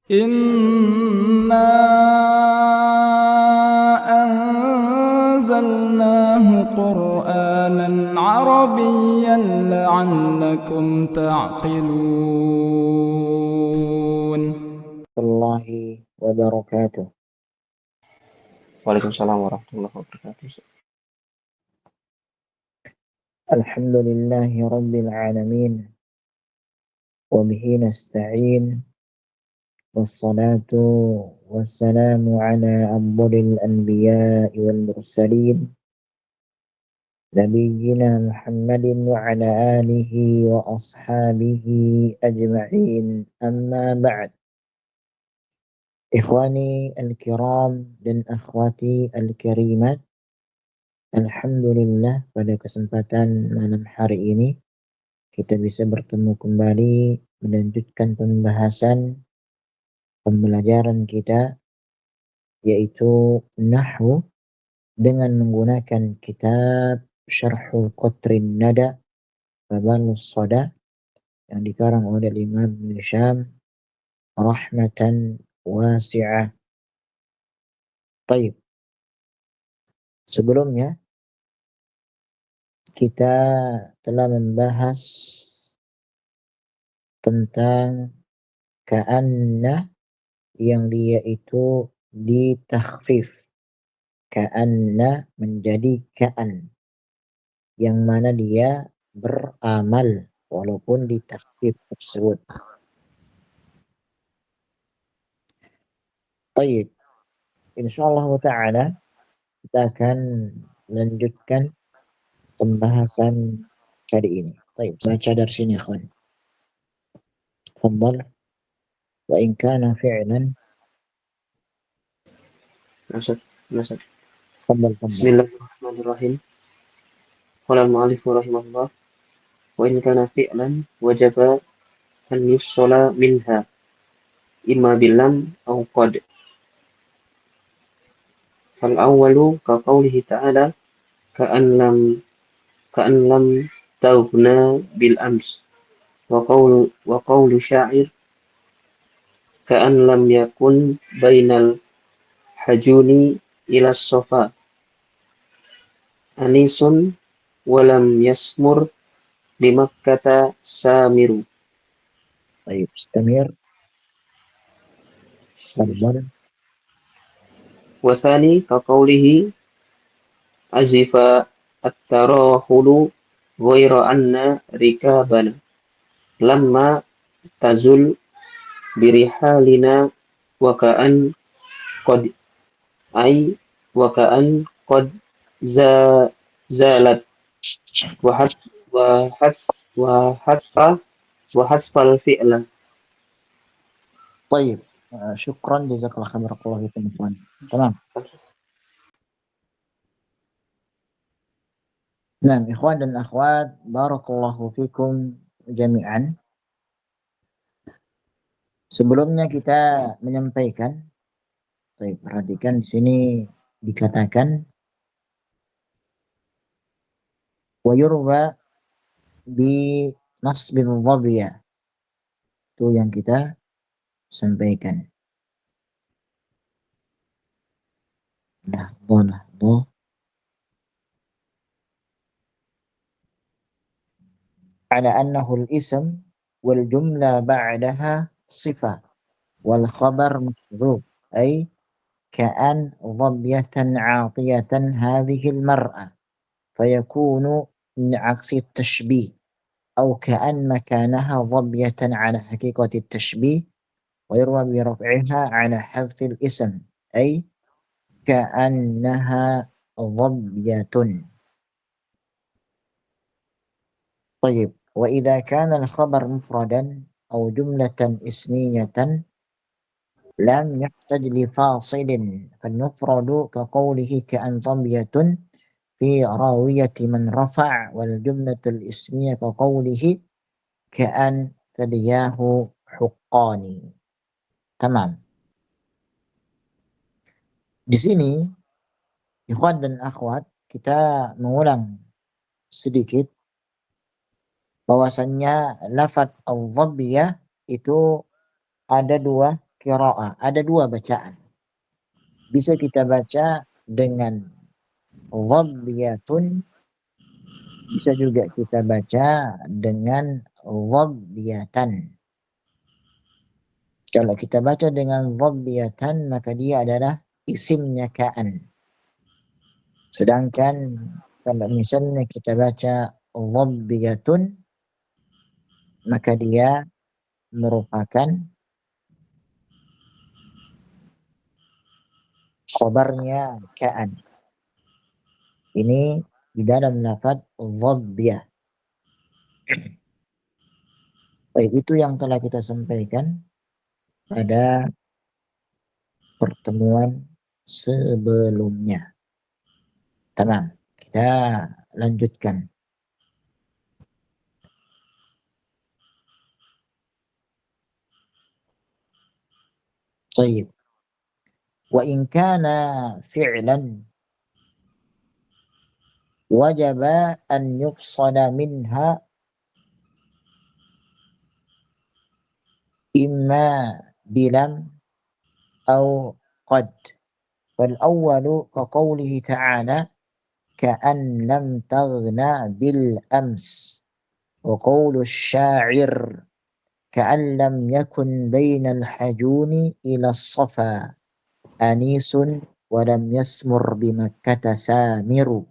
إنا أنزلناه قرآنا عربيا لعلكم تعقلون. الله وبركاته. Waalaikumsalam warahmatullahi wabarakatuh. الحمد لله رب العالمين وبه نستعين والصلاة والسلام على أفضل الأنبياء والمرسلين نبينا محمد وعلى آله وأصحابه أجمعين أما بعد. Ikhwani al-kiram dan akhwati al-karimat, alhamdulillah pada kesempatan malam hari ini kita bisa bertemu kembali melanjutkan pembelajaran kita yaitu nahwu dengan menggunakan kitab Syarhul Qatrin Nada Babalus Sada yang dikarang oleh Imam Ibn Hisham rahmatan wasi'ah. Baik, sebelumnya kita telah membahas tentang ka'anna yang dia itu ditakhfif. Ka'anna menjadi ka'an, yang mana dia beramal walaupun ditakhfif tersebut. Baik, insyaallah ta'ala kita akan lanjutkan pembahasan kali ini. Baik, baca dari sini ikhwan. Tafadhal. Wa in kana fi'lan. Masuk. Tafadhal. Bismillahirrahmanirrahim. Qala al-mu'allif rahimahullah wa in kana fi'lan wajaba an yussala minha imma bilam aw qad. Fal awwalu ka qawlihi ta'ala ka'an lam taghna bil ams wa qawlu sya'ir ka'an lam yakun bainal hajuni ila sofa anisun walam yasmur bimakkata samiru. Baik, istamir. Tafadhal. Wasani kaqaulihi azifa at-tarahulu ghaira anna rikabana lamma tazul birihalina wa ka'an qad ay wa ka'an qad zalat wa has wa has wa hasfa wa hasfal fi'la. Baik, syukran jazakallah khair barakallahu fikum ikhwan. Tamam. Nah, ikhwan dan akhwat, barakallahu fikum jami'an. Sebelumnya kita menyampaikan, baik, perhatikan di sini dikatakan wa yurwa bi nasbil dhabiyah. Itu yang kita sampaikan. Nah, على أنه الاسم والجملة بعدها صفة والخبر محذوف أي كأن ظبية عاطية هذه المرأة فيكون من عكس التشبيه أو كأن مكانها ظبية على حقيقة التشبيه ويروى برفعها على حذف الاسم أي كأنها ظبية. طيب، وإذا كان الخبر مفردا أو جملة اسمية لم يحتج لفاصل فالمفرد كقوله كأن ظبية في راوية من رفع والجملة الاسمية كقوله كأن ثدياه حقان. Tamam. Di sini ikhwan dan akhwat kita mengulang sedikit bahwasannya lafaz al-dhabiyah itu ada dua qiraah. Ada dua bacaan. Bisa kita baca dengan dhabbiyatun, bisa juga kita baca dengan dhabbiyatan. Kalau kita baca dengan dhabbiyatan maka dia adalah isimnya ka'an. Sedangkan kalau misalnya kita baca dhabbiyatun maka dia merupakan khabarnya ka'an. Ini di dalam lafaz dhabbiyah. Baik, itu yang telah kita sampaikan pada pertemuan sebelumnya. Tamam, kita lanjutkan. Baik. Wa in kana fi'lan wajaba an yufsala minha imma bilam aw qad. Wal awwalu ka qawlihi ta'ala ka'an lam taghna bil ams. Wa qawlu sya'ir ka'an lam yakun bainal hajuni ila safa anisun wa lam yasmur bimakkata samiru.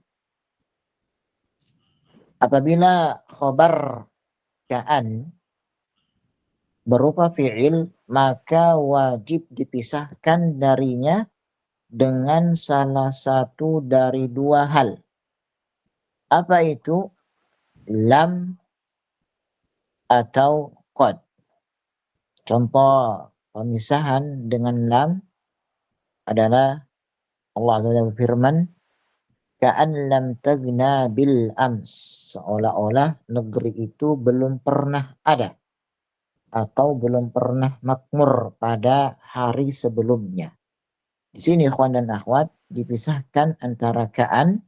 Apabila khabar ka'an berupa fi'il maka wajib dipisahkan darinya dengan salah satu dari dua hal. Apa itu? Lam atau qad. Contoh pemisahan dengan lam adalah Allah Azza wa Jalla berfirman, ka'an lam tagna bil ams. Seolah-olah negeri itu belum pernah ada atau belum pernah makmur pada hari sebelumnya. Di sini ikhwan dan akhwat dipisahkan antara ka'an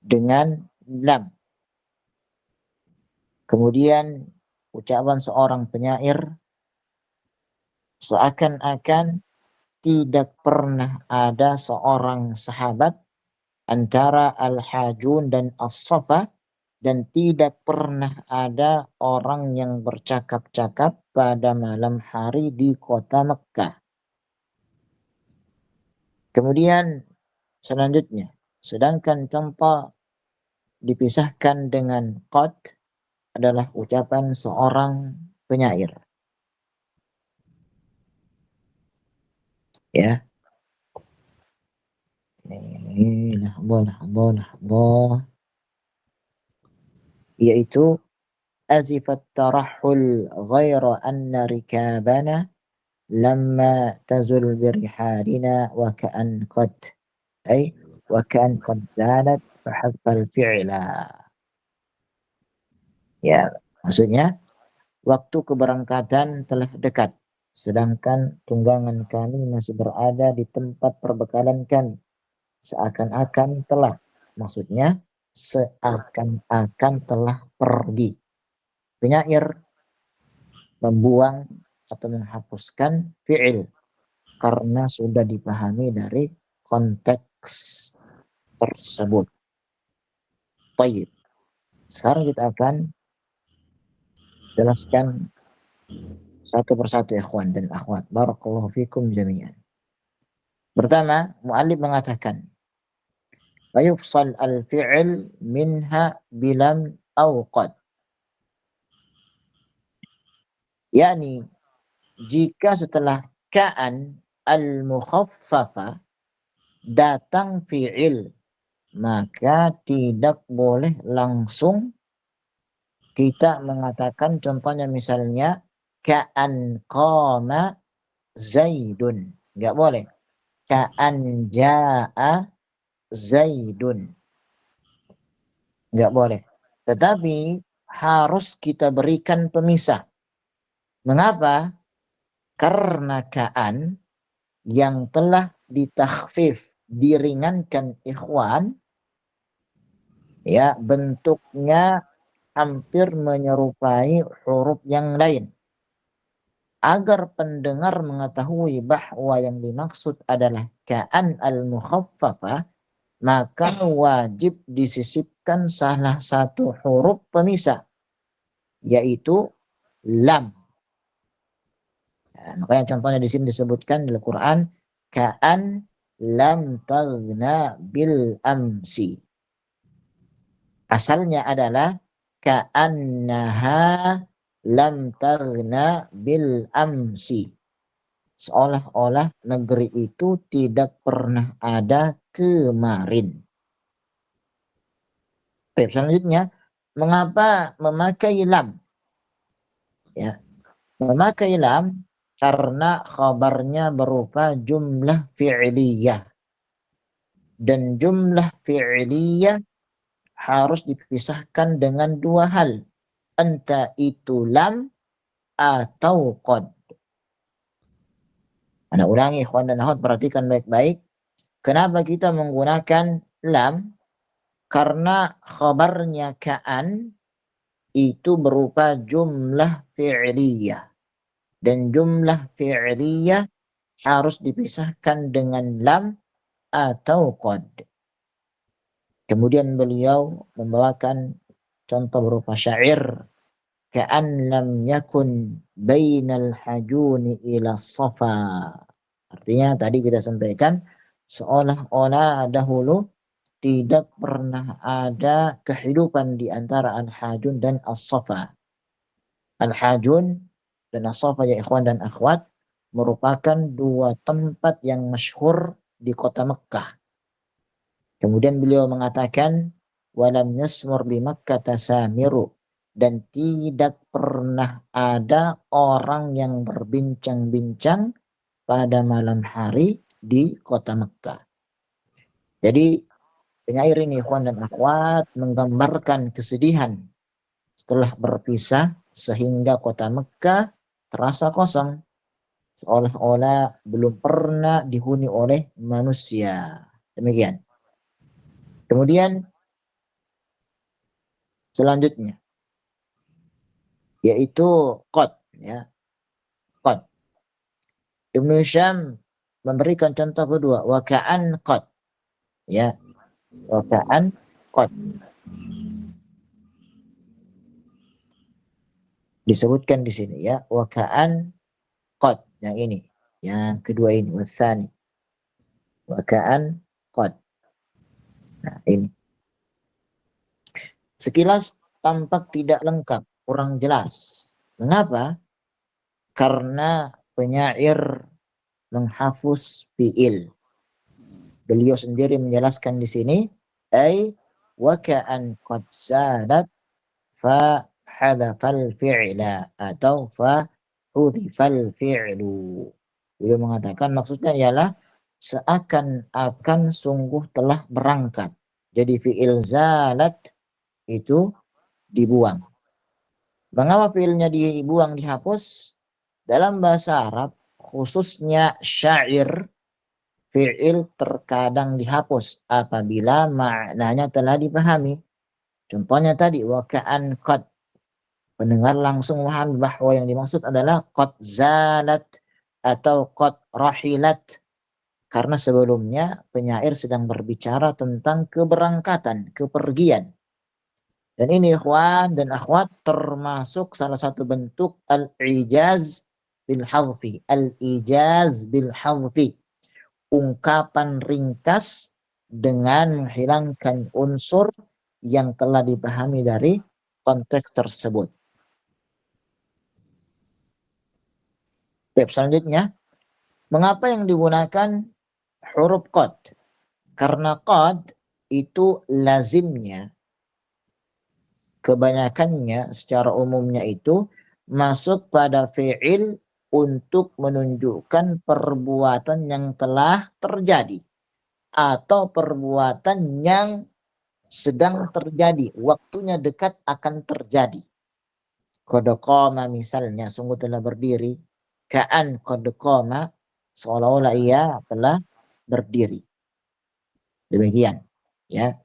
dengan lam. Kemudian ucapan seorang penyair seakan-akan tidak pernah ada seorang sahabat antara Al-Hajun dan As-Safa dan tidak pernah ada orang yang bercakap-cakap pada malam hari di kota Mekkah. Kemudian selanjutnya, sedangkan contoh dipisahkan dengan qad adalah ucapan seorang penyair. Ya. Lahbah. Yaitu azifat tarahul ghaira anna rikabana lamma tazul birihalina wa ka'an qad ay wa ka'an qad zalat fahadfal fi'la. Ya, maksudnya waktu keberangkatan telah dekat sedangkan tunggangan kami masih berada di tempat perbekalan kami. Seakan-akan telah, maksudnya seakan-akan telah pergi. Penyair membuang atau menghapuskan fi'il karena sudah dipahami dari konteks tersebut. Baik. Sekarang kita akan jelaskan satu persatu ikhwan dan akhwat. Barakallahu fikum jami'an. Pertama, mu'allif mengatakan fayufsal al-fi'il minha bilam aw qad. Yani jika setelah ka'an al-mukhaffafa datang fi'il maka tidak boleh langsung kita mengatakan contohnya misalnya ka'an qama zaidun. Enggak boleh. Ka'an ja'a zaidun. Enggak boleh. Tetapi harus kita berikan pemisah. Mengapa? Karena ka'an yang telah ditakhfif, diringankan ikhwan, ya bentuknya hampir menyerupai huruf yang lain. agar pendengar mengetahui bahwa yang dimaksud adalah ka'an al-mukhaffafah, maka wajib disisipkan salah satu huruf pemisah, yaitu lam. Nah, makanya contohnya di sini disebutkan di Al-Quran, ka'an lam taghna bil amsi. Asalnya adalah ka'annaha lam taghna bil amsi. Seolah-olah negeri itu tidak pernah ada kemarin. Baik, selanjutnya, mengapa memakai lam? Ya, memakai lam karena khabarnya berupa jumlah fi'liyah. Dan jumlah fi'liyah harus dipisahkan dengan dua hal. Entah itu lam atau qad. Anda ulangi ikhwan dan akhwat, perhatikan baik-baik. Kenapa kita menggunakan lam? Karena khabarnya ka'an itu berupa jumlah fi'liyah. Dan jumlah fi'liyah harus dipisahkan dengan lam atau qad. Kemudian beliau membawakan contoh berupa syair, ka'an lam yakun bainal hajuni ila safa. Artinya tadi kita sampaikan, seolah-olah dahulu tidak pernah ada kehidupan di antara al-hajun dan as-safa. Al-hajun dan as-safa, ya ikhwan dan akhwat, merupakan dua tempat yang masyhur di kota Mekkah. Kemudian beliau mengatakan, walam yasmur bi Makkah tasamiru, dan tidak pernah ada orang yang berbincang-bincang pada malam hari di kota Mekkah. Jadi penyair ini ikhwan dan akhwat menggambarkan kesedihan setelah berpisah sehingga kota Mekkah terasa kosong, seolah-olah belum pernah dihuni oleh manusia. Demikian. Kemudian selanjutnya yaitu qad, ya. Qad. Ibnu Syam memberikan contoh kedua, wa ka'an qad, ya. Wa ka'an qad. Disebutkan di sini, ya, wa ka'an qad, yang ini, yang kedua ini, wa tsani. Wa ka'an qad. Nah, ini. Sekilas tampak tidak lengkap, kurang jelas. Mengapa? Karena penyair menghafuz fi'il. Beliau sendiri menjelaskan di sini, ay wa ka'an qad sadat fa hadafal fi'la atau fa hudhifal fi'lu. Beliau mengatakan maksudnya ialah seakan-akan sungguh telah berangkat. Jadi fi'il zalat itu dibuang. Mengapa fi'ilnya dibuang, dihapus? Dalam bahasa Arab, khususnya syair, fi'il terkadang dihapus apabila maknanya telah dipahami. Contohnya tadi, wa ka'an qad. Pendengar langsung memahami bahwa yang dimaksud adalah qad zalat atau qad rahilat. Karena sebelumnya penyair sedang berbicara tentang keberangkatan, kepergian. Dan ini ikhwan dan akhwat termasuk salah satu bentuk al-ijaz bil hadfi. Al-ijaz bil hadfi. Ungkapan ringkas dengan menghilangkan unsur yang telah dipahami dari konteks tersebut. Baik, selanjutnya, mengapa yang digunakan huruf qad? Karena qad itu lazimnya, kebanyakannya secara umumnya itu masuk pada fi'il untuk menunjukkan perbuatan yang telah terjadi atau perbuatan yang sedang terjadi, waktunya dekat akan terjadi. Qad qama misalnya, sungguh telah berdiri. Ka'an qad qama, seolah-olah ia telah berdiri. Demikian, ya.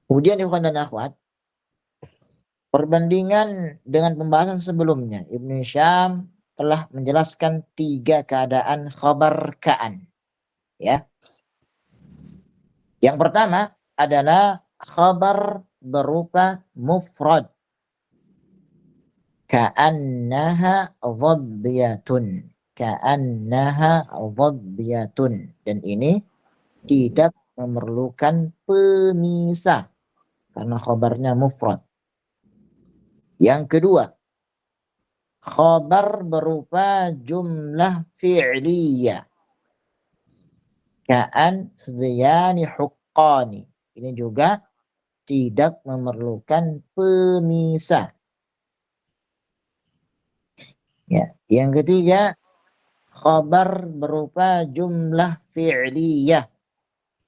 Kemudian ikhwan dan akhwat, Perbandingan dengan pembahasan sebelumnya, Ibnu Syam telah menjelaskan 3 keadaan khabar ka'an. Ya. Yang pertama adalah khabar berupa mufrad. Ka'annaha dhabbiyatun. Ka'annaha dhabbiyatun. Dan ini tidak memerlukan pemisah karena khabarnya mufrad. Yang kedua, khabar berupa jumlah fi'liyah. Ka'an sedayani huqqani. Ini juga tidak memerlukan pemisah. Ya. Yang ketiga, khabar berupa jumlah fi'liyah.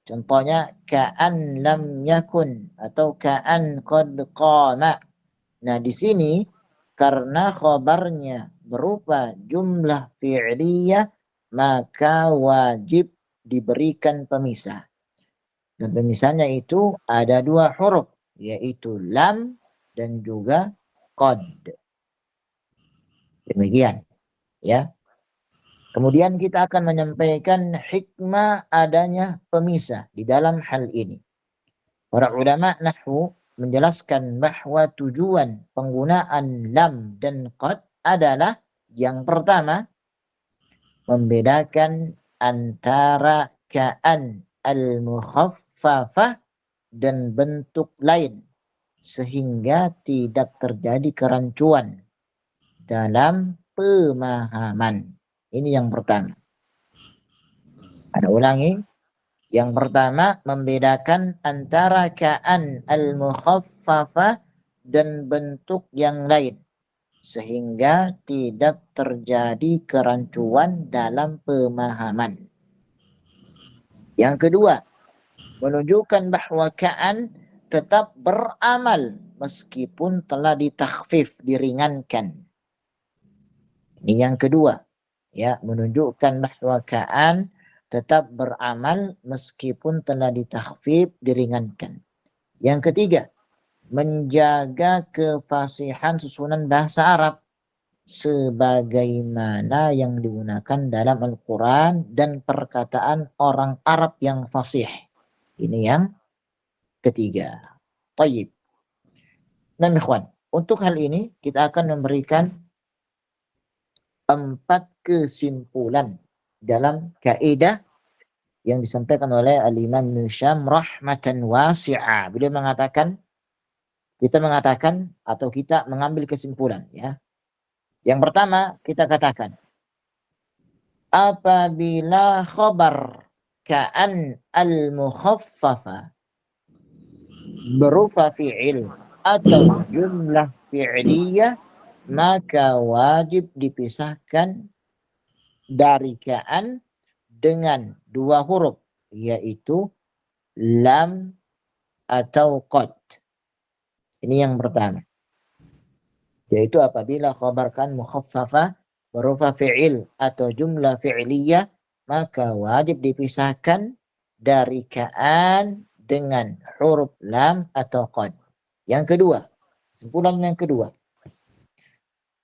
Contohnya ka'an lam yakun atau ka'an qad qama. Nah, di sini karena khabarnya berupa jumlah fi'liyah maka wajib diberikan pemisah. Dan pemisahnya itu ada 2 huruf, yaitu lam dan juga qad. Demikian, ya. Kemudian kita akan menyampaikan hikmah adanya pemisah di dalam hal ini. Para ulama nahwu menjelaskan bahwa tujuan penggunaan lam dan qad adalah yang pertama, membedakan antara ka'an al-mukhaffafah dan bentuk lain sehingga tidak terjadi kerancuan dalam pemahaman. Ini yang pertama. Ada ulangi. Yang pertama, membedakan antara ka'an al-mukhaffafah dan bentuk yang lain sehingga tidak terjadi kerancuan dalam pemahaman. Yang kedua, menunjukkan bahwa ka'an tetap beramal meskipun telah ditakhfif, diringankan. Ini yang kedua, ya, menunjukkan bahwa ka'an tetap beramal meskipun telah ditakhfif, diringankan. Yang ketiga, menjaga kefasihan susunan bahasa Arab sebagaimana yang digunakan dalam Al-Quran dan perkataan orang Arab yang fasih. Ini yang ketiga. Tayyib. Nah, ikhwan, untuk hal ini kita akan memberikan 4 kesimpulan dalam kaidah yang disampaikan oleh Al-Imam Ibnu Syam rahmatan wasi'ah. Beliau mengatakan, kita mengatakan atau kita mengambil kesimpulan, ya. Yang pertama kita katakan, apabila khabar ka'an al-mukhaffafa berupa fi'il atau jumlah fi'liyah maka wajib dipisahkan dari ka'an dengan 2 huruf, yaitu lam atau qad. Ini yang pertama. Yaitu apabila khabar kan mukhaffafa berupa fi'il atau jumlah fi'liyah maka wajib dipisahkan dari ka'an dengan huruf lam atau qad. Yang kedua, kesimpulan yang kedua.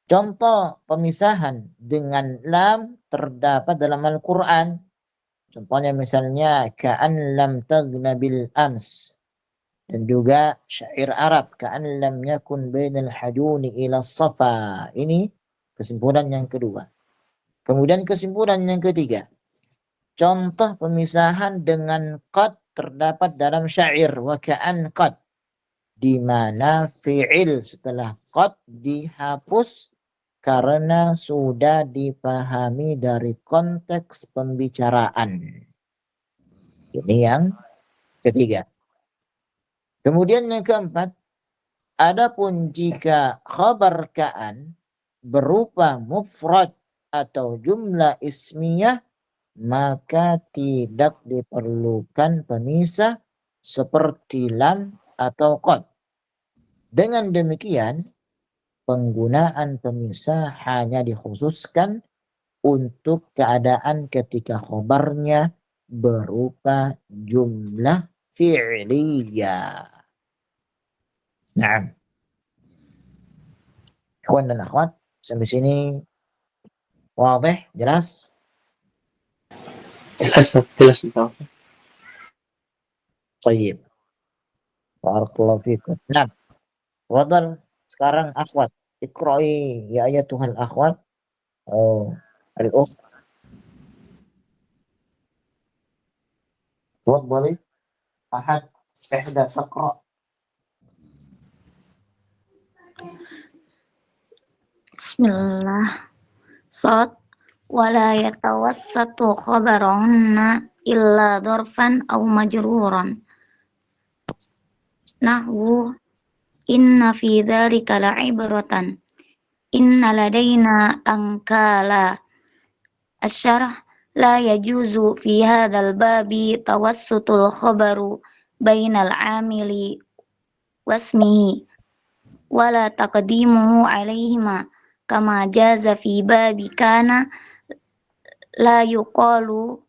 Contoh pemisahan dengan lam terdapat dalam Al-Quran. Contohnya misalnya ka'an lam taghna bil ams. Dan juga syair Arab ka'an lam yakun bainal hajuni ila safa. Ini kesimpulan yang kedua. Kemudian kesimpulan yang ketiga. Contoh pemisahan dengan qad terdapat dalam syair wa ka'an qad, di mana fi'il setelah qad dihapus karena sudah dipahami dari konteks pembicaraan. Ini yang ketiga. Kemudian yang keempat, adapun jika khabar ka'an berupa mufrad atau jumlah ismiyah maka tidak diperlukan pemisah seperti lam atau qad. Dengan demikian, penggunaan pemisah hanya dikhususkan untuk keadaan ketika khobarnya berupa jumlah fi'liyah. Nah, Ikhwan dan akhwat, sampai sini wadih, jelas? jelas jelas Ustaz. Tayyib. Barakallahu fikum. Nah, wadal sekarang akhwat. Iqra'i ya ayatuhal akhwat. Oh, al-ukht. Tafadhali. Ahad. Ihda taqra. Bismillah. Sod wala yatawassatu khabarahunna illa dorfan aw majruran. Nahwu inna fi dzalika la'ibratan. Inna ladaina ankala. Asyarah la yajuzu fi hadzal babi tawassutul khabaru bainal amili wasmihi wala taqdimuhu alaihima kama jaza fi babi kana la yuqalu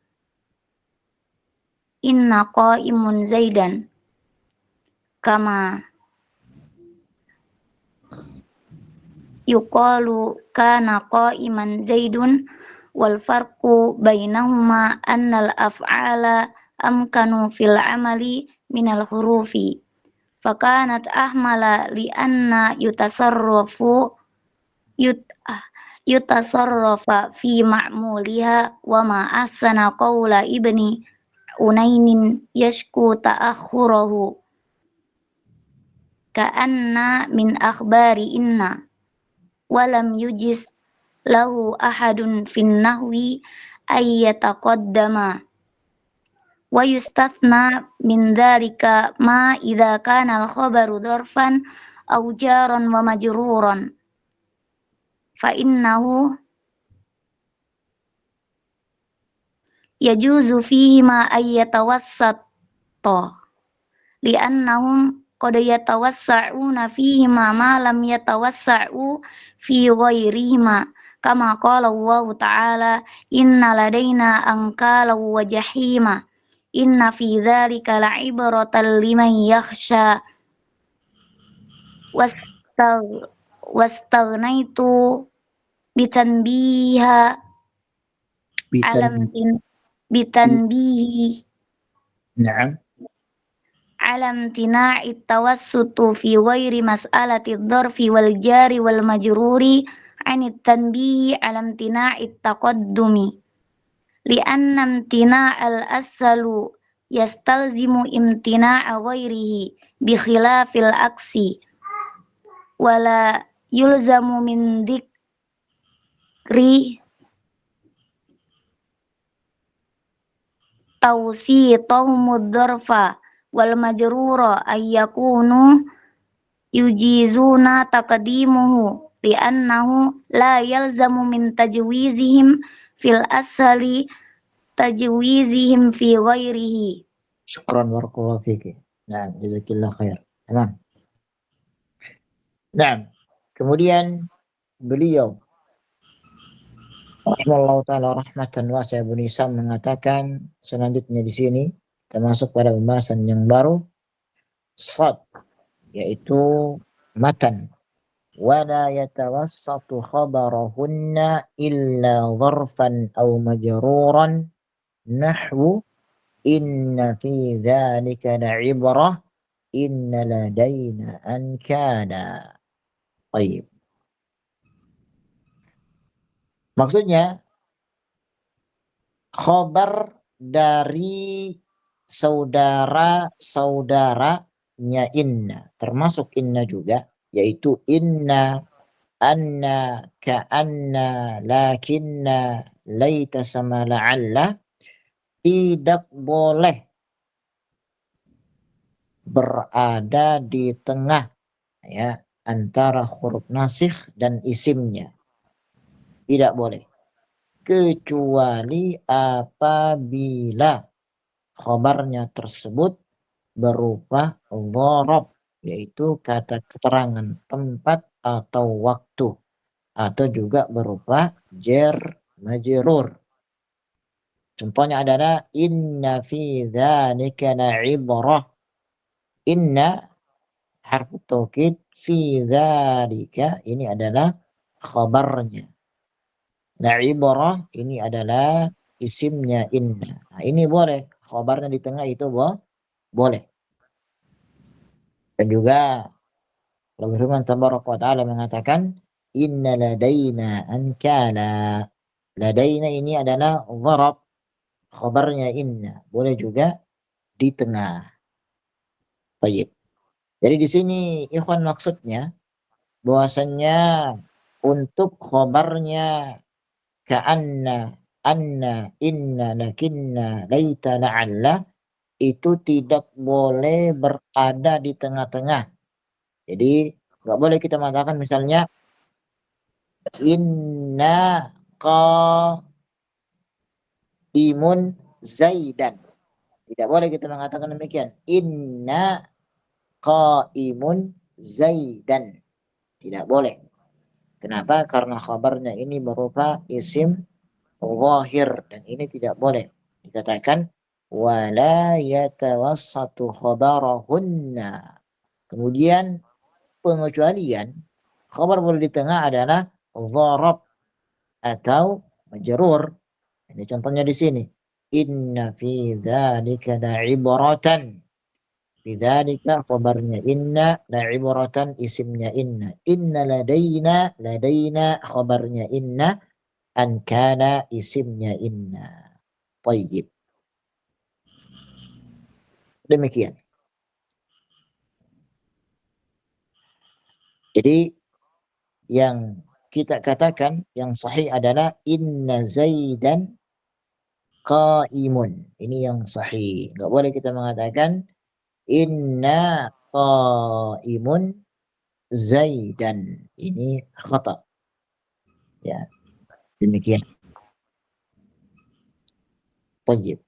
inna qa'imun zaidan kama yuqalu kana qa'iman zaidun wal farqu bainahuma annal af'ala amkanu fil amali minal hurufi fakanat ahmala li anna yutasarrafa fi ma'muliha wa ma ahsana qawla ibni unainin yashku ta'akhurahu ka'anna min akhbari inna walam yujiz lahu ahadun fin nahwi ayyataqaddama wa yustathna min dhalika ma idza kana al-khabaru dharfan aw jaran wa majruran fa innahu yajuzu fihi ma ayyatawassata li'annahum qad yatawassa'una fihi ma lam yatawassa'u fi ghairihima kama qala Allah ta'ala inna ladaina ankala wa jahima inna fi dzalika la'ibratan liman yakhsha wastaghnaitu bitanbiha alam bitanbihi Naam. alam tina'i tawassutu fi ghairi mas'alati dzarfi wal jari wal majruri anit tanbihi alam tina'i taqaddumi li'anna imtina'al asalu yastalzimu imtina'a ghairihi bi khilafil aksi wala yulzamu min dzikri tawsitahum dzarfa wal majrura ayyakunu yujizuna taqdimuhu li'annahu la yalzamu min tajwizihim fil asali tajwizihim fi ghairihi. Syukran barakallahu fiki. Nah, jazakillah khair. Tamam. Nah, kemudian beliau rahimahullah ta'ala rahmatan wasi'ah Ibnu Hisam mengatakan selanjutnya di sini termasuk pada pembahasan yang baru sad, yaitu matan. Wala yatawassatu khabarahunna illa dharfan aw majruran nahwu inna fi dzalika la'ibrah inna ladaina ankana. Baik. Maksudnya khabar dari saudara-saudaranya inna, termasuk inna juga, yaitu inna, anna, ka'anna, lakinna, laita sama la'alla, tidak boleh berada di tengah ya antara huruf nasikh dan isimnya. Tidak boleh. Kecuali apabila khabarnya tersebut berupa dharab, yaitu kata keterangan tempat atau waktu, atau juga berupa jar majrur. Contohnya adalah inna fi dzalika la'ibrah. Inna harfu taukid fi dzalika ini adalah khabarnya. La ibrah ini adalah isimnya inna. Nah, ini boleh. Khabarnya di tengah itu boleh. Dan juga Allah berfirman tabaraka wa ta'ala mengatakan inna ladaina ankala. Ladaina ini adalah dharab, khabarnya inna. Boleh juga di tengah. Baik. Jadi di sini ikhwan maksudnya bahwasannya untuk khabarnya ka'anna, anna, inna, lakinna, laita, la'alla itu tidak boleh berada di tengah-tengah. Jadi nggak boleh kita mengatakan misalnya inna qaimun zaidan. Tidak boleh kita mengatakan demikian. Inna qaimun zaidan. Tidak boleh. Kenapa? Karena khabarnya ini berupa isim zahir dan ini tidak boleh dikatakan wala yatawassatu khabarahunna. Kemudian pengecualian khabar boleh di tengah adalah dharab atau majrur. Ini contohnya di sini. Inna fi dzalika la'ibratan. Bidzalika khabarnya inna, la'ibratan isimnya inna. Inna ladaina khabarnya inna, an kana isimnya inna. Tayyib. Demikian. Jadi yang kita katakan yang sahih adalah inna zaidan qaimun. Ini yang sahih. Enggak boleh kita mengatakan inna qaimun zaidan. Ini khata. Ya, demikian. Tayyib.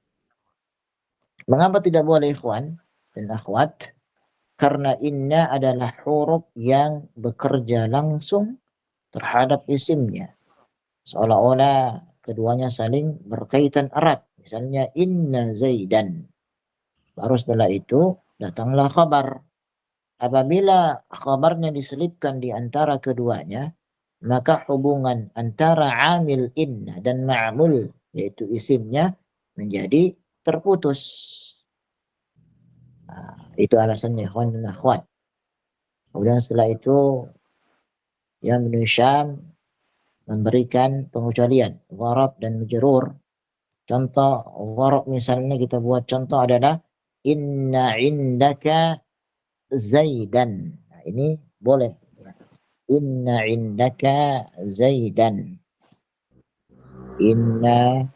Mengapa tidak boleh ikhwan dan akhwat? Karena inna adalah huruf yang bekerja langsung terhadap isimnya. Seolah-olah keduanya saling berkaitan erat. Misalnya inna zaidan. Baru setelah itu datanglah khabar. Apabila khabarnya diselipkan di antara keduanya, maka hubungan antara amil inna dan ma'mul yaitu isimnya menjadi terputus. Nah, itu alasannya ikhwan dan akhwat. Kemudian setelah itu yang Ibnu Syam memberikan pengecualian gharab dan majrur. Contoh gharab misalnya kita buat contoh adalah inna indaka zaidan. Nah, ini boleh. Inna indaka zaidan. Inna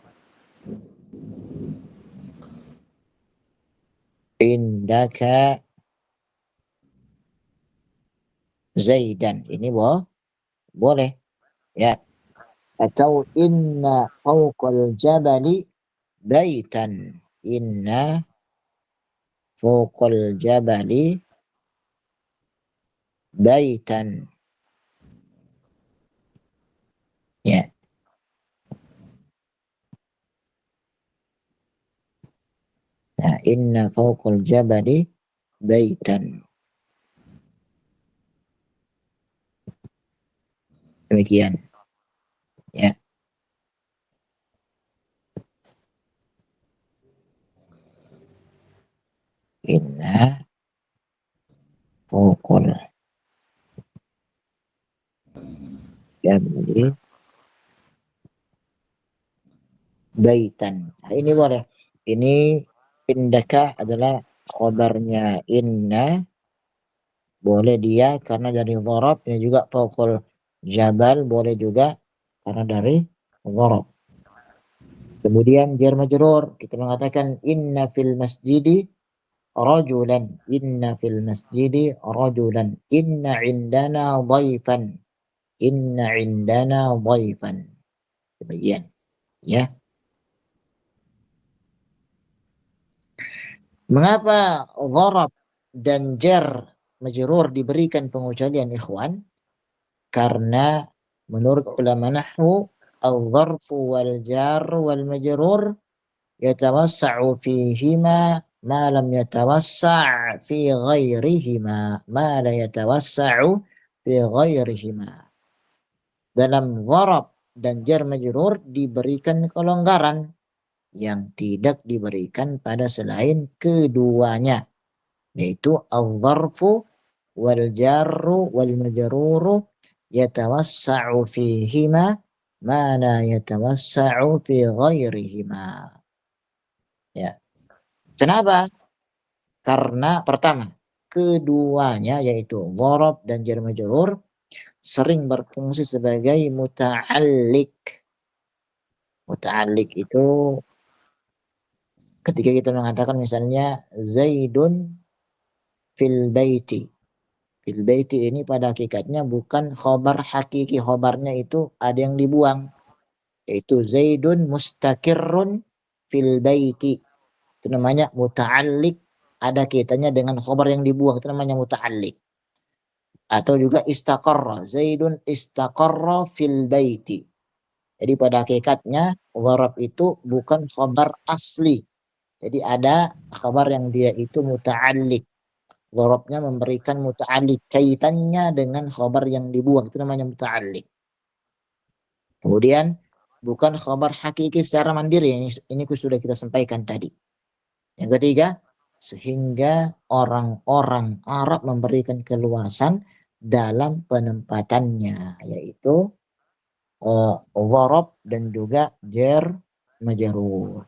indaka zaidan. Ini boleh. Ya. Atau inna fawqal jabali baitan. Inna fawqal jabali baitan. Ya. Nah, inna fawqal jabali baitan. Demikian. Ya. Inna fawqal jabali baitan. Nah, ini boleh. Ini indaka adalah khabarnya inna. Boleh dia karena dari dharab. Ini juga fawqal jabal boleh juga karena dari dharab. Kemudian jar majrur kita mengatakan inna fil masjidi rajulan. Inna fil masjidi rajulan. Inna indana dhaifan. Inna indana dhaifan. Demikian. Ya. Mengapa dharab dan jar majrur diberikan pengecualian ikhwan? Karena menurut ulama nahwu al-dharfu wal jar wal majrur yatawassa'u fihima ma lam yatawassa' fi ghairihima, ma la yatawassa'u fi ghairihima. Dalam gharab dan jar majrur diberikan kelonggaran yang tidak diberikan pada selain keduanya, yaitu al-dharfu wal jarru wal majruru yatawassa'u fihima ma la yatawassa'u fi ghairihima. Ya. Kenapa? Karena pertama, keduanya yaitu dharab dan jar majrur sering berfungsi sebagai muta'alliq. Muta'alliq itu ketika kita mengatakan misalnya Zaidun fil baiti. Fil baiti ini pada hakikatnya bukan khobar hakiki, khobarnya itu ada yang dibuang. Yaitu Zaidun mustaqirrun fil baiti. Itu namanya muta'alliq, ada kaitannya dengan khobar yang dibuang, itu namanya muta'alliq. Atau juga istaqarra, Zaidun istaqarra fil baiti. Jadi pada hakikatnya gharab itu bukan khabar asli. Jadi ada khabar yang dia itu muta'alliq. Gharabnya memberikan muta'alliq, kaitannya dengan khabar yang dibuang, itu namanya muta'alliq. Kemudian bukan khabar hakiki secara mandiri, ini sudah kita sampaikan tadi. Yang ketiga, sehingga orang-orang Arab memberikan keluasan dalam penempatannya, yaitu gharab dan juga jar majrur.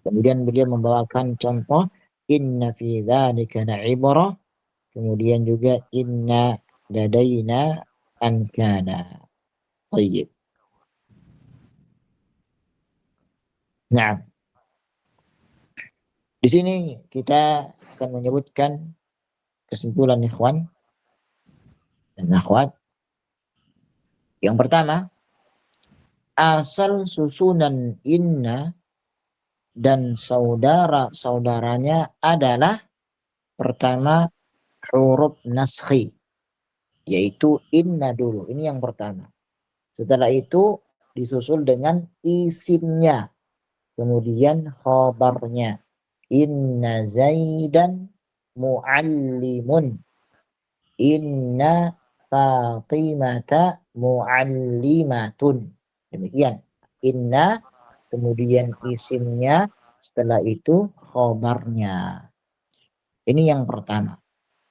Kemudian beliau membawakan contoh inna fi dzalika la'ibrah, kemudian juga inna ladaina ankana. Baik. Nah, di sini kita akan menyebutkan kesimpulan ikhwan dan akhwat. Yang pertama, asal susunan inna dan saudara-saudaranya adalah pertama huruf naskhi, yaitu inna dulu. Ini yang pertama. Setelah itu disusul dengan isimnya, kemudian khobarnya. Inna Zaidan muallimun. Inna Fatimata muallimatun. Demikian. Inna, kemudian isimnya, setelah itu khobarnya. Ini yang pertama.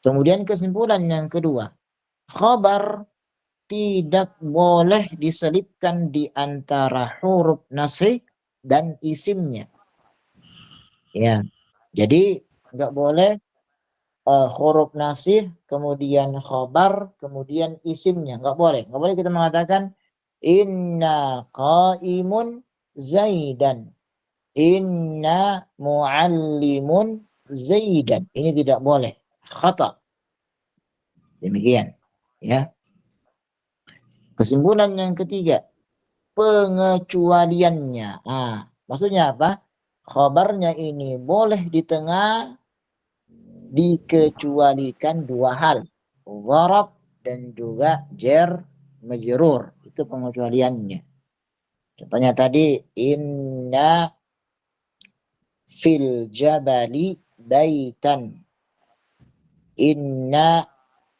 Kemudian kesimpulan yang kedua, khobar tidak boleh diselipkan di antara huruf nasih dan isimnya. Ya, jadi nggak boleh huruf nasih, kemudian khobar, kemudian isimnya. Nggak boleh kita mengatakan inna qaimun Zaidan, inna muallimun Zaidan. Ini tidak boleh, khata. Demikian, ya. Kesimpulan yang ketiga, pengecualiannya. Nah, maksudnya apa? Khabarnya ini boleh di tengah dikecualikan dua hal, gharab dan juga jar majrur. Itu pengecualiannya. Contohnya tadi inna fil jabali baitan, inna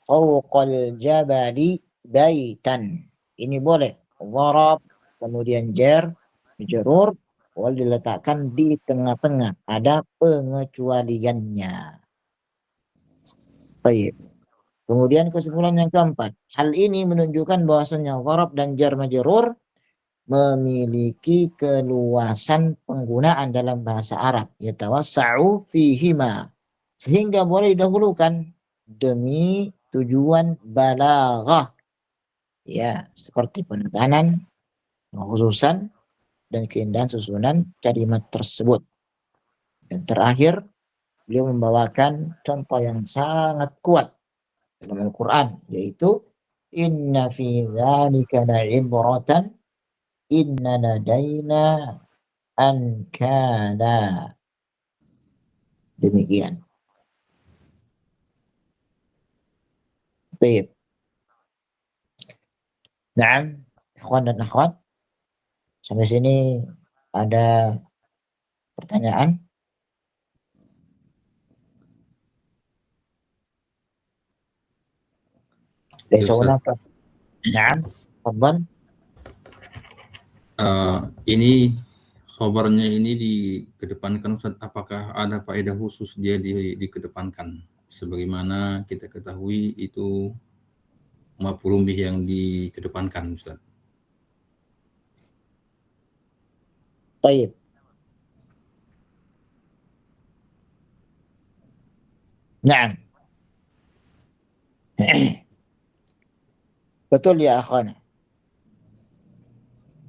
fawqal jabali baitan. Ini boleh gharab kemudian jar majrur, boleh diletakkan di tengah-tengah, ada pengecualiannya. Baik. Kemudian kesimpulan yang keempat, hal ini menunjukkan bahwasanya gharab dan jar majrur memiliki keluasan penggunaan dalam bahasa Arab, yatawassa'u fihima, sehingga boleh didahulukan demi tujuan balaghah, ya, seperti penekanan, khususan, dan keindahan susunan kalimat tersebut. Dan terakhir, beliau membawakan contoh yang sangat kuat dalam Al-Quran, yaitu inna fi dzalika la'ibratan inna ladaina ankala. Demikian. Baik. Naam, ikhwan dan akhwat, sampai sini ada pertanyaan? ليس Ustaz. هناك. نعم تفضل. Ini khabarnya ini dikedepankan Ustaz, apakah ada faedah khusus dia dikedepankan? Sebagaimana kita ketahui itu maf'ulun bih yang dikedepankan Ustaz. طيب. نعم. Betul ya akhana.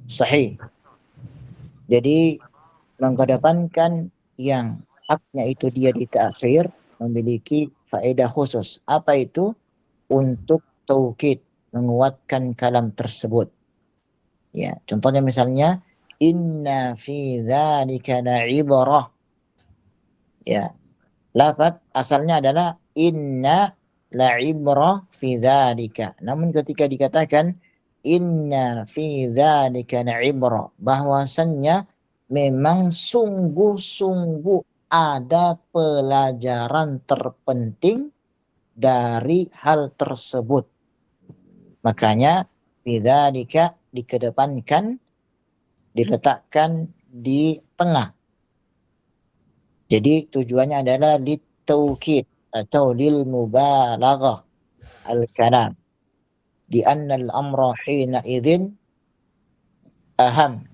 Sahih. Jadi mengedepankan yang haknya itu dia ditakhir memiliki faedah khusus. Apa itu? Untuk taukid, menguatkan kalam tersebut. Ya, contohnya misalnya inna fi dzalika la'ibrah. Ya. Lafaz asalnya adalah inna la'ibrah fi dzalika. Namun ketika dikatakan inna fi dzalika la'ibrah, bahwasannya memang sungguh-sungguh ada pelajaran terpenting dari hal tersebut. Makanya bidzalika dikedepankan, diletakkan di tengah. Jadi tujuannya adalah litaukid atau lil mubalaghah al-kalam. Di anna al-amra hina idzin aham.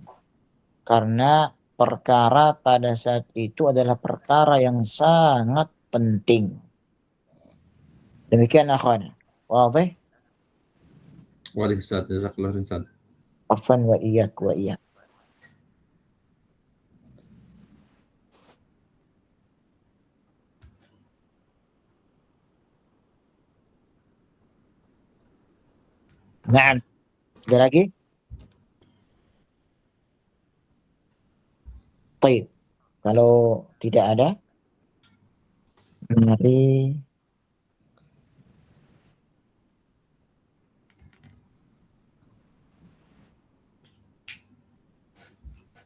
Karena perkara pada saat itu adalah perkara yang sangat penting. Demikian akhwan. Wadih? Waalaikumsalam, jazakallahu khairan. Afwan wa iyyak wa iyyak. Nah, ada lagi? Baik. Kalau tidak ada, mari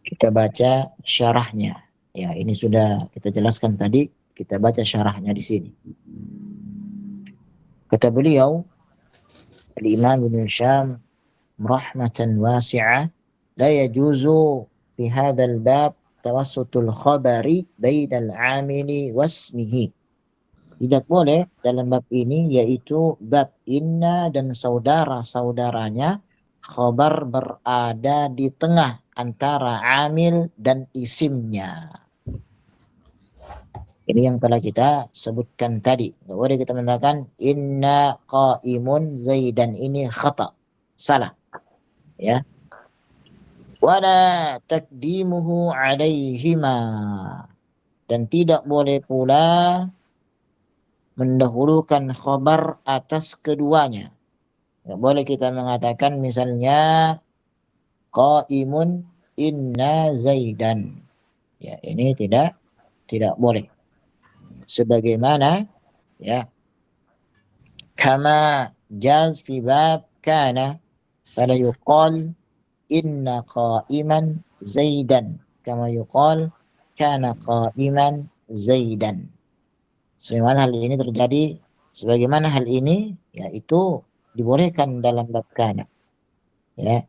kita baca syarahnya. Ya, ini sudah kita jelaskan tadi. Kita baca syarahnya di sini. Kata beliau, Al-Imam Ibn Syam rahmatan wasi'ah, la yajuzu fi hadzal bab tawassutul khabari bainal amili wasmihi. Tidak boleh dalam bab ini, yaitu bab inna dan saudara-saudaranya, khabar berada di tengah antara amil dan isimnya. Ini yang telah kita sebutkan tadi. Tidak boleh kita mengatakan inna qaimun zaidan, ini khata, salah. Ya. Wala takdimuhu alaihima, dan tidak boleh pula mendahulukan khabar atas keduanya. Tidak boleh kita mengatakan misalnya qaimun inna zaidan. Ya, ini tidak boleh. Sebagaimana ya kama jaz fi bab kana fala yuqal inna qaiman zaidan kama yuqal kana qaiman zaidan. Sebagaimana hal ini yaitu dibolehkan dalam bab kana. Ya.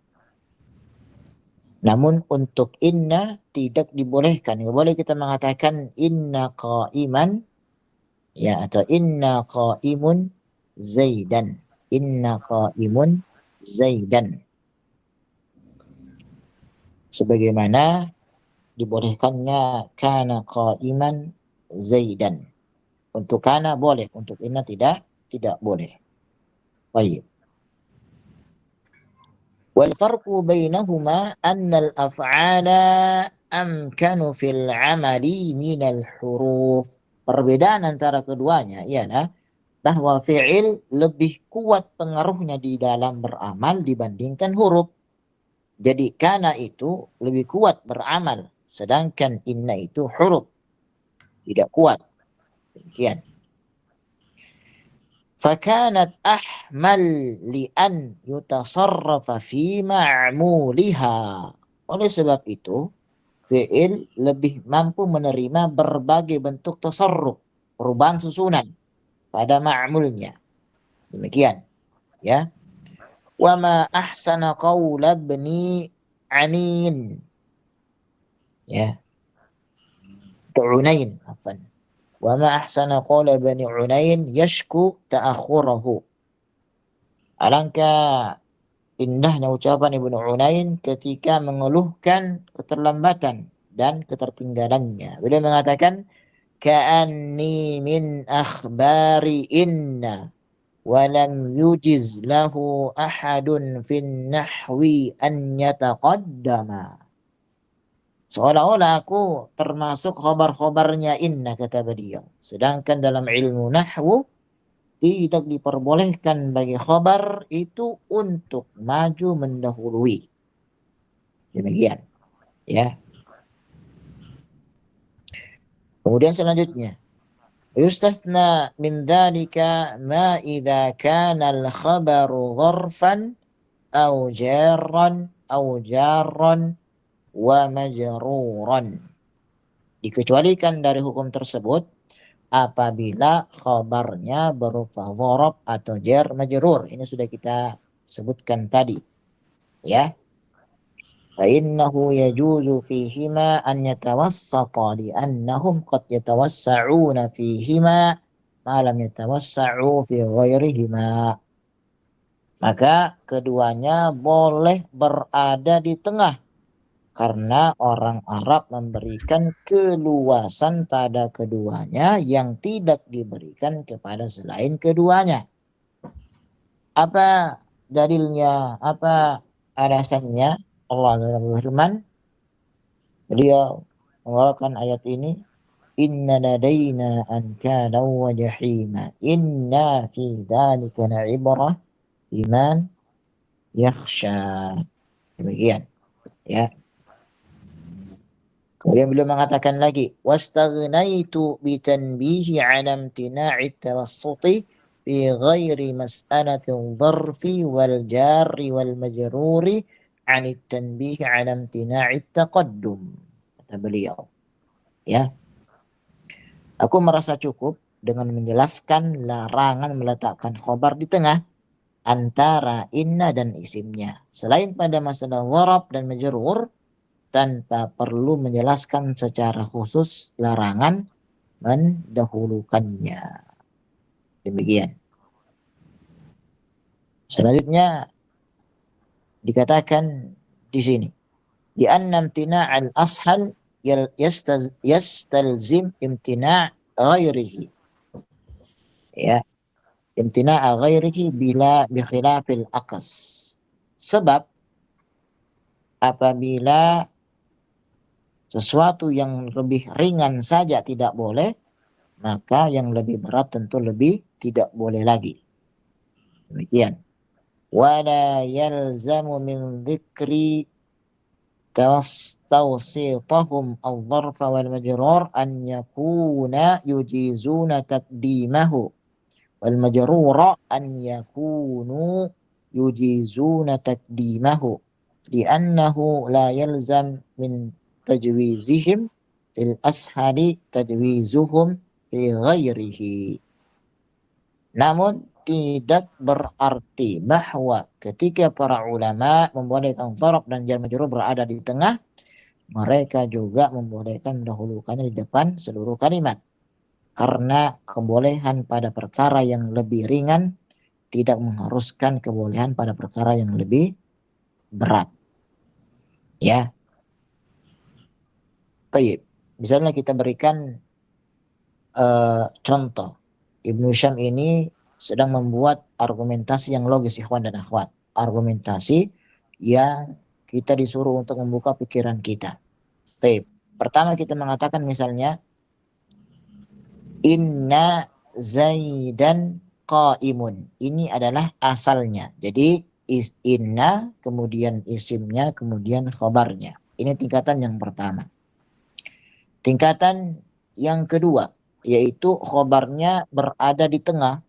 Namun untuk inna tidak dibolehkan. Tidak boleh kita mengatakan inna qaiman ya, atau inna qaimun zaidan. Inna qaimun zaidan. Sebagaimana dibolehkannya kana qaiman zaidan. Untuk kana boleh, untuk inna tidak boleh. Baik. Wal farqu bainahuma anna al-af'ala amkanu fil 'amali minal huruf. Perbedaan antara keduanya ialah bahwa fi'il lebih kuat pengaruhnya di dalam beramal dibandingkan huruf. Jadi kana itu lebih kuat beramal, sedangkan inna itu huruf, tidak kuat. Demikian. Fakanat ahmal li'an yutasarrafa fi ma'muliha. Oleh sebab itu, fi'il lebih mampu menerima berbagai bentuk tasarruf, perubahan susunan pada ma'mulnya. Demikian. Ya. Wa ma ahsana qawla bani Anin. Ya. Unain, afan. Wa ma ahsana qawla bani Unain yashku ta'akhurahu. Alangkah indahnya ucapan Ibnu Unain ketika mengeluhkan keterlambatan dan ketertinggalannya. Beliau mengatakan, ka'anni min akhbari inna walam yujiz lahu ahadun fin nahwi an yataqaddama. Seolah-olah aku termasuk khobar-khobarnya inna, kata beliau. Sedangkan dalam ilmu nahwu tidak diperbolehkan bagi khobar itu untuk maju mendahului. Demikian. Ya. Kemudian selanjutnya, yustathna min dzalika ma idza kana al-khabaru dharfan aw jarran wa majruran. Dikecualikan dari hukum tersebut apabila khabarnya berupa dzaraf atau jar majrur. Ini sudah kita sebutkan tadi. Ya. فإنه يجوز فيهما أن يتوسط لأنهم قد يتوسعون فيهما ما لم يتوسعوا في غيرهما. Maka keduanya boleh berada di tengah karena orang Arab memberikan keluasan pada keduanya yang tidak diberikan kepada selain keduanya. Apa dalilnya? Apa alasannya? Allah berfirman, beliau membawakan ayat ini, inna ladaina ankalan wa jahima inna fi dzalika la'ibrah liman yakhsha. Demikian, ya. Kemudian beliau mengatakan lagi, wastaghnaitu bitanbihi 'ala imtina'i tawassuti fi ghairi mas'alati dharfi wal jarri wal majruri 'an tanbihi 'ala imtina'i taqaddum. Kata beliau, ya. Aku merasa cukup dengan menjelaskan larangan meletakkan khobar di tengah antara inna dan isimnya. Selain pada masalah dharab dan majrur, tanpa perlu menjelaskan secara khusus larangan mendahulukannya. Demikian. Selanjutnya dikatakan di sini, di anna imtina'al ashal yastalzim imtina' ghairihi. Ya, imtina' ghairihi bila bikhilafil aqas. Sebab apabila sesuatu yang lebih ringan saja tidak boleh, maka yang lebih berat tentu lebih tidak boleh lagi. Demikian. Wala yalzamu min dzikri tawsitahum al-dharfa wal majrur an yakuna yujizuna taqdimahu wal majrura an yakunu yujizuna taqdimahu li'annahu la yalzam min tajwizihim fil ashali tajwizuhum fi ghairihi. Namun tidak berarti bahwa ketika para ulama membolehkan dharab dan jar majrur berada di tengah, mereka juga membolehkan mendahulukannya di depan seluruh kalimat. Karena kebolehan pada perkara yang lebih ringan tidak mengharuskan kebolehan pada perkara yang lebih berat. Ya. Baik. Misalnya kita berikan contoh. Ibnu Syam ini sedang membuat argumentasi yang logis, ikhwan dan akhwat. Argumentasi yang kita disuruh untuk membuka pikiran kita. Baik. Pertama kita mengatakan misalnya, inna Zaidan qaimun. Ini adalah asalnya. Jadi inna, kemudian isimnya, kemudian khabarnya. Ini tingkatan yang pertama. Tingkatan yang kedua, yaitu khabarnya berada di tengah.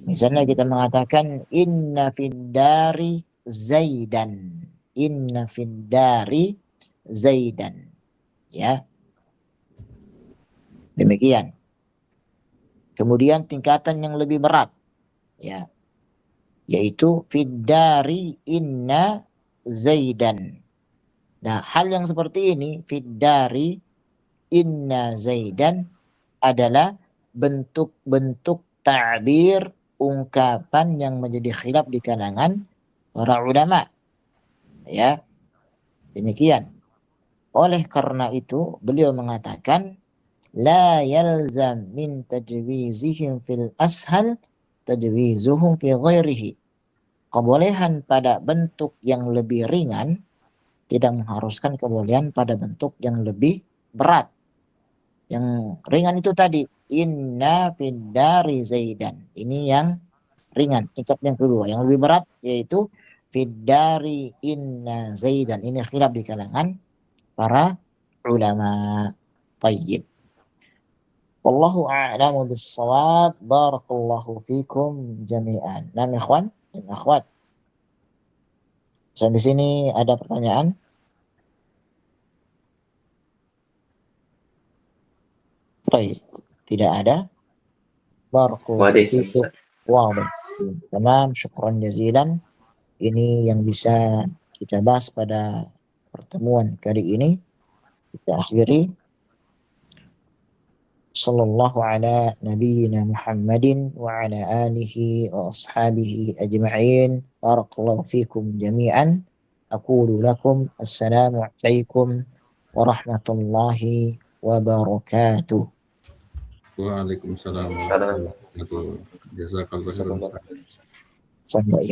Misalnya kita mengatakan inna fiddari Zaidan. Inna fiddari Zaidan. Ya. Demikian. Kemudian tingkatan yang lebih berat. Ya. yaitu fiddari inna Zaidan. Nah, hal yang seperti ini, fiddari inna Zaidan, adalah bentuk-bentuk ta'bir, ungkapan yang menjadi khilaf di kalangan para ulama. Ya, demikian. Oleh karena itu, beliau mengatakan, la yalzam min tajwizihim fil ashal tajwizuhum fi ghairihi. Kebolehan pada bentuk yang lebih ringan tidak mengharuskan kebolehan pada bentuk yang lebih berat. Yang ringan itu tadi, inna fiddari Zaidan. Ini yang ringan, tingkat yang kedua. Yang lebih berat yaitu fiddari inna Zaidan. Ini khilaf di kalangan para ulama. Tayyib. Wallahu a'lamu bis-shawab. Barakallahu fikum jami'an. Nah, ikhwan dan akhwat. Sampai sini ada pertanyaan? Baik, tidak ada. Barakallahu fikum. Wow, tamam, syukran jazilan. Ini yang bisa kita bahas pada pertemuan kali ini. Kita akhiri. Sallallahu ala nabiyyina Muhammadin wa ala alihi wa ashabihi ajma'in. Barakallahu fikum jami'an. Aqulu lakum assalamu alaikum warahmatullahi wabarakatuh. Waalaikumsalam warahmatullahi wabarakatuh. Jazakallahu khairan. Sampai